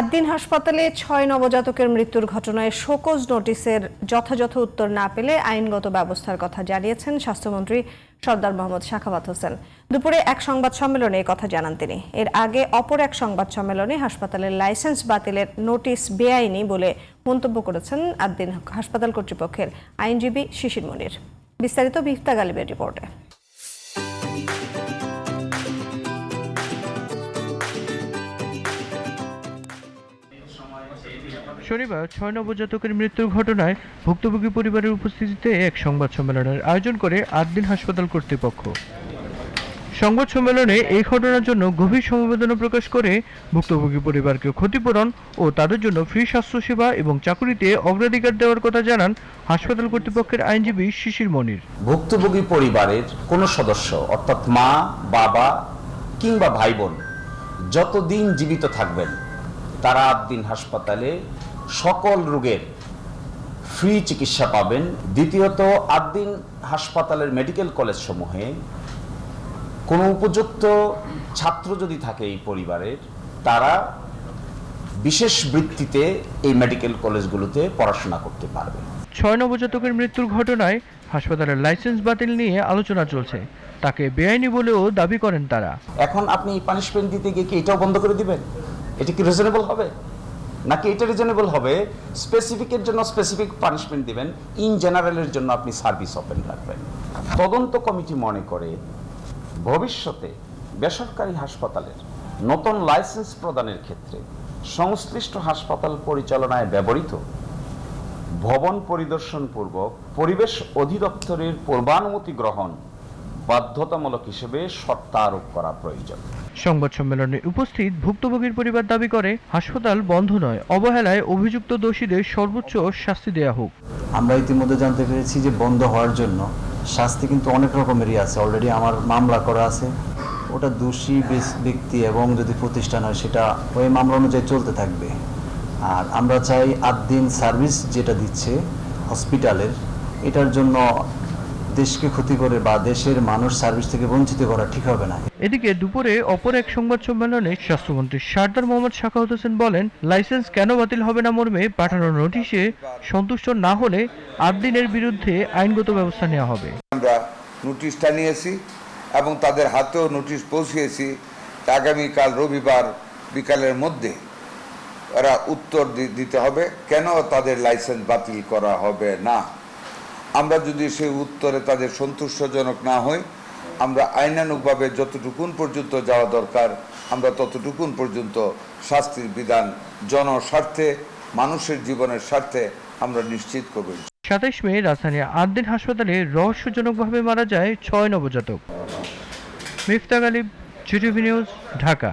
আদ্দিন হাসপাতালে ৬ নবজাতকের মৃত্যুর ঘটনায় শোকজ নোটিশের যথাযথ উত্তর না পেলে আইনগত ব্যবস্থার কথা জানিয়েছেন স্বাস্থ্যমন্ত্রী সরদার মোহাম্মদ সাখাওয়াত হোসেন। দুপুরে এক সংবাদ সম্মেলনে এই কথা জানান তিনি। এর আগে অপর এক সংবাদ সম্মেলনে হাসপাতালের লাইসেন্স বাতিলের নোটিশ বেআইনি বলে মন্তব্য করেছেন আদ্দিন হাসপাতাল কর্তৃপক্ষের আইনজীবী শিশির মনির। বিস্তারিত মিফতা গালিবের রিপোর্টে। শনিবার ৬ নবজাতকের মৃত্যুর ঘটনায় ভুক্তভোগী পরিবারের উপস্থিতিতে এক সংবাদ সম্মেলনের আয়োজন করে আদ্দিন হাসপাতাল কর্তৃপক্ষ। সংবাদ সম্মেলনে এই ঘটনার জন্য গভীর সমবেদনা প্রকাশ করে ভুক্তভোগী পরিবারকে ক্ষতিপূরণ ও তাদের জন্য ফ্রি স্বাস্থ্যসেবা এবং চাকুরিতে অগ্রাধিকার দেওয়ার কথা জানান হাসপাতাল কর্তৃপক্ষের আইনজীবী শিশির মনির। ভুক্তভোগী পরিবারের কোনো সদস্য অর্থাৎ মা, বাবা কিংবা ভাই বোন যতদিন জীবিত থাকবেন তারা আদ্দিন হাসপাতালে সকল রোগের ফ্রি চিকিৎসা পাবেন। দ্বিতীয়ত, আদ্দিন হাসপাতালের মেডিকেল কলেজ সমূহে কোনো উপযুক্ত ছাত্র যদি থাকে এই পরিবারের, তারা বিশেষ বৃত্তিতে এই মেডিকেল কলেজগুলোতে পড়াশোনা করতে পারবে। ৬ নবজাতকের মৃত্যুর ঘটনায় হাসপাতালের লাইসেন্স বাতিল নিয়ে আলোচনা চলছে। তাকে বেআইনি বলেও দাবি করেন তারা। এখন আপনি পানিশমেন্ট দিতে গিয়ে কি এটাও বন্ধ করে দিবেন? এটা কি রিজনেবল হবে? নাকি এটা রিজনেবল হবে স্পেসিফিকের জন্য স্পেসিফিক পানিশমেন্ট দিবেন, ইন জেনারেলের জন্য আপনি সার্ভিস ওপেন রাখবেন? তদন্ত কমিটি মনে করে ভবিষ্যতে বেসরকারি হাসপাতালের নতুন লাইসেন্স প্রদানের ক্ষেত্রে সংশ্লিষ্ট হাসপাতাল পরিচালনায় ব্যবহৃত ভবন পরিদর্শন পূর্বক পরিবেশ অধিদপ্তরের পূর্বানুমতি গ্রহণ বাধ্যতামূলক হিসেবে শর্ত আরোপ করা প্রয়োজন। সংবাদ সম্মেলনে উপস্থিত ভুক্তভোগীর পরিবার দাবি করে হাসপাতাল বন্ধ নয়, অবহেলায় অভিযুক্ত দোষীদের সর্বোচ্চ শাস্তি দেওয়া হোক। আমরা ইতিমধ্যে জানতে পেরেছি যে বন্ধ হওয়ার জন্য শাস্তি কিন্তু অনেক রকমেরই আছে। অলরেডি আমার মামলা করা আছে, ওটা দোষী ব্যক্তি এবং যদি প্রতিষ্ঠান হয় সেটা ওই মামলা অনুযায়ী চলতে থাকবে। আর আমরা চাই আদ্দিন সার্ভিস যেটা দিচ্ছে হসপিটালের, এটার জন্য দেশকে ক্ষতি করে বা দেশের মানুষ সার্ভিস থেকে বঞ্চিত করা ঠিক হবে না। এদিকে দুপুরে অপর এক সংবাদ সম্মেলনে স্বাস্থ্যমন্ত্রী সরদার মোহাম্মদ সাখাওয়াত হোসেন বলেন, লাইসেন্স কেন বাতিল হবে না মর্মে পাঠানো নোটিশে সন্তুষ্ট না হলে আদ্দিনের বিরুদ্ধে আইনগত ব্যবস্থা নেওয়া হবে। আমরা নোটিশটা নিয়েছি এবং তাদের হাতেও নোটিশ পৌঁছিয়েছি। আগামীকাল রবিবার বিকালের মধ্যে ওরা উত্তর দিতে হবে কেন তাদের লাইসেন্স বাতিল করা হবে না। আমরা যদি সেই উত্তরে তাদের সন্তুষ্টজনক না হই, আমরা আইনানুগভাবে যতটুকুন পর্যন্ত যাওয়া দরকার আমরা ততটুকুন পর্যন্ত শাস্তির বিধান জনস্বার্থে, মানুষের জীবনের স্বার্থে আমরা নিশ্চিত করব। ২৭ মে রাজধানীর আদ্দিন হাসপাতালে রহস্যজনকভাবে মারা যায় ৬ নবজাতক। Mifta Ghalib, GTV news, Dhaka.